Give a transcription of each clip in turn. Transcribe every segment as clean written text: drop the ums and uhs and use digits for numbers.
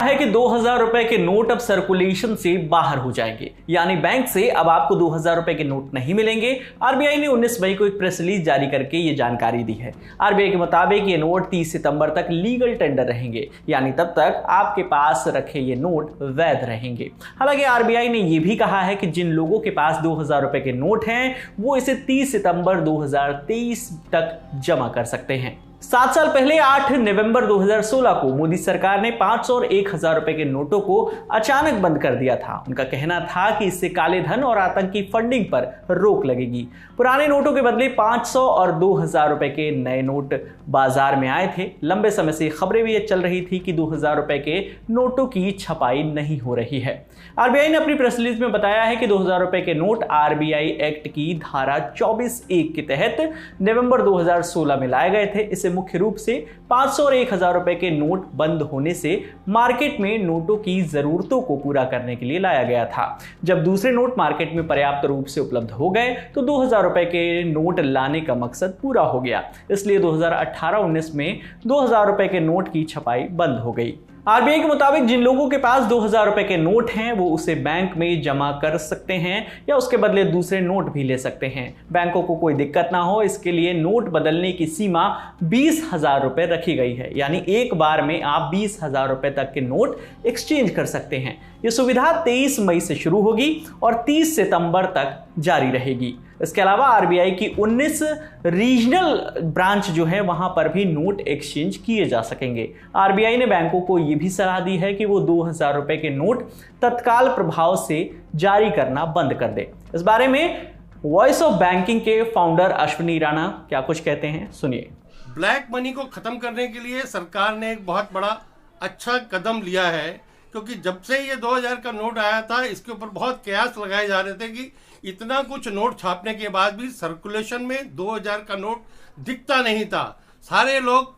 है कि 2000 रुपए के नोट अब सर्कुलेशन से बाहर हो जाएंगे, यानी बैंक से अब आपको 2000 रुपए के नोट नहीं मिलेंगे। आरबीआई ने 19 मई को एक प्रेस रिलीज जारी करके ये जानकारी दी है। आरबीआई के मुताबिक ये नोट 30 सितंबर तक लीगल टेंडर रहेंगे, यानी तब तक आपके पास रखे ये नोट वैध रहेंगे। हालांकि आरबीआई ने यह भी कहा है कि जिन लोगों के पास 2000 रुपए के नोट हैं वो इसे 30 सितंबर 2023 तक जमा कर सकते हैं। 7 साल पहले 8 नवंबर 2016 को मोदी सरकार ने 500 और 1000 रुपए के नोटों को अचानक बंद कर दिया था। उनका कहना था कि इससे काले धन और आतंकी फंडिंग पर रोक लगेगी। पुराने नोटों के बदले 500 और 2000 रुपए के नए नोट बाजार में आए थे। लंबे समय से खबरें भी ये चल रही थी कि 2000 रुपए के नोटों की छपाई नहीं हो रही है। आरबीआई ने अपनी प्रेस रिलीज में बताया है कि 2000 रुपए के नोट आरबीआई एक्ट की धारा 24(1) के तहत नवंबर 2016 में लाए गए थे। इसे मुख्य रूप से 500 और 1000 रुपए के नोट बंद होने से मार्केट में नोटों की जरूरतों को पूरा करने के लिए लाया गया था। जब दूसरे नोट मार्केट में पर्याप्त रूप से उपलब्ध हो गए तो 2000 रुपए के नोट लाने का मकसद पूरा हो गया। इसलिए 2018-19 में 2000 रुपए के नोट की छपाई बंद हो गई। आरबीआई के मुताबिक जिन लोगों के पास 2000 रुपए के नोट हैं वो उसे बैंक में जमा कर सकते हैं या उसके बदले दूसरे नोट भी ले सकते हैं। बैंकों को कोई दिक्कत ना हो इसके लिए नोट बदलने की सीमा 20,000 रुपए रखी गई है, यानी एक बार में आप 20,000 रुपए तक के नोट एक्सचेंज कर सकते हैं। यह सुविधा 23 मई से शुरू होगी और 30 सितंबर तक जारी रहेगी। इसके अलावा आरबीआई की 19 रीजनल ब्रांच जो है वहां पर भी नोट एक्सचेंज किए जा सकेंगे। आरबीआई ने बैंकों को यह भी सलाह दी है कि वो 2000 रुपए के नोट तत्काल प्रभाव से जारी करना बंद कर दे। इस बारे में वॉइस ऑफ बैंकिंग के फाउंडर अश्विनी राणा क्या कुछ कहते हैं, सुनिए। ब्लैक मनी को खत्म करने के लिए सरकार ने एक बहुत बड़ा अच्छा कदम लिया है, क्योंकि जब से ये 2000 का नोट आया था इसके ऊपर बहुत कयास लगाए जा रहे थे कि इतना कुछ नोट छापने के बाद भी सर्कुलेशन में 2000 का नोट दिखता नहीं था। सारे लोग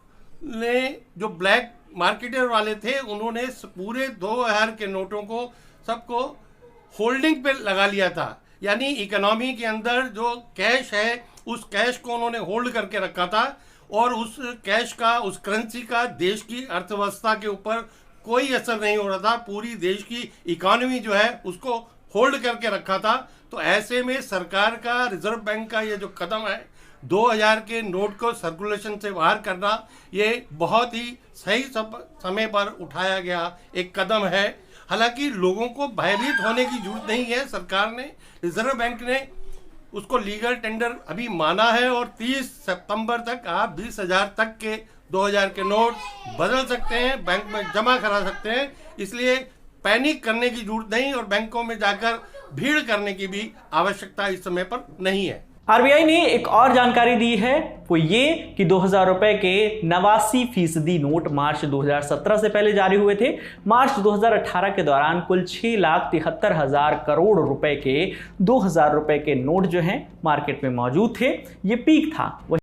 ने जो ब्लैक मार्केटर वाले थे उन्होंने पूरे 2000 के नोटों को सबको होल्डिंग पे लगा लिया था, यानी इकोनॉमी के अंदर जो कैश है उस कैश को उन्होंने होल्ड करके रखा था और उस कैश का, उस करेंसी का देश की अर्थव्यवस्था के ऊपर कोई असर नहीं हो रहा था। पूरी देश की इकोनॉमी जो है उसको होल्ड करके रखा था। तो ऐसे में सरकार का, रिजर्व बैंक का ये जो कदम है 2000 के नोट को सर्कुलेशन से बाहर करना, ये बहुत ही सही समय पर उठाया गया एक कदम है। हालांकि लोगों को भयभीत होने की जरूरत नहीं है। सरकार ने, रिजर्व बैंक ने उसको लीगल टेंडर अभी माना है और 30 सितंबर तक आप 20,000 तक के 2000 के नोट बदल सकते हैं, बैंक में जमा करा सकते हैं। इसलिए पैनिक करने की जरूरत नहीं और बैंकों में जाकर भीड़ करने की भी आवश्यकता इस समय पर नहीं है। आरबीआई ने एक और जानकारी दी है, वो ये कि 2000 रुपए के 89% नोट मार्च 2017 से पहले जारी हुए थे। मार्च 2018 के दौरान कुल 6,73,000 करोड़ रुपए के 2000 रुपए के नोट जो हैं मार्केट में मौजूद थे। ये पीक था।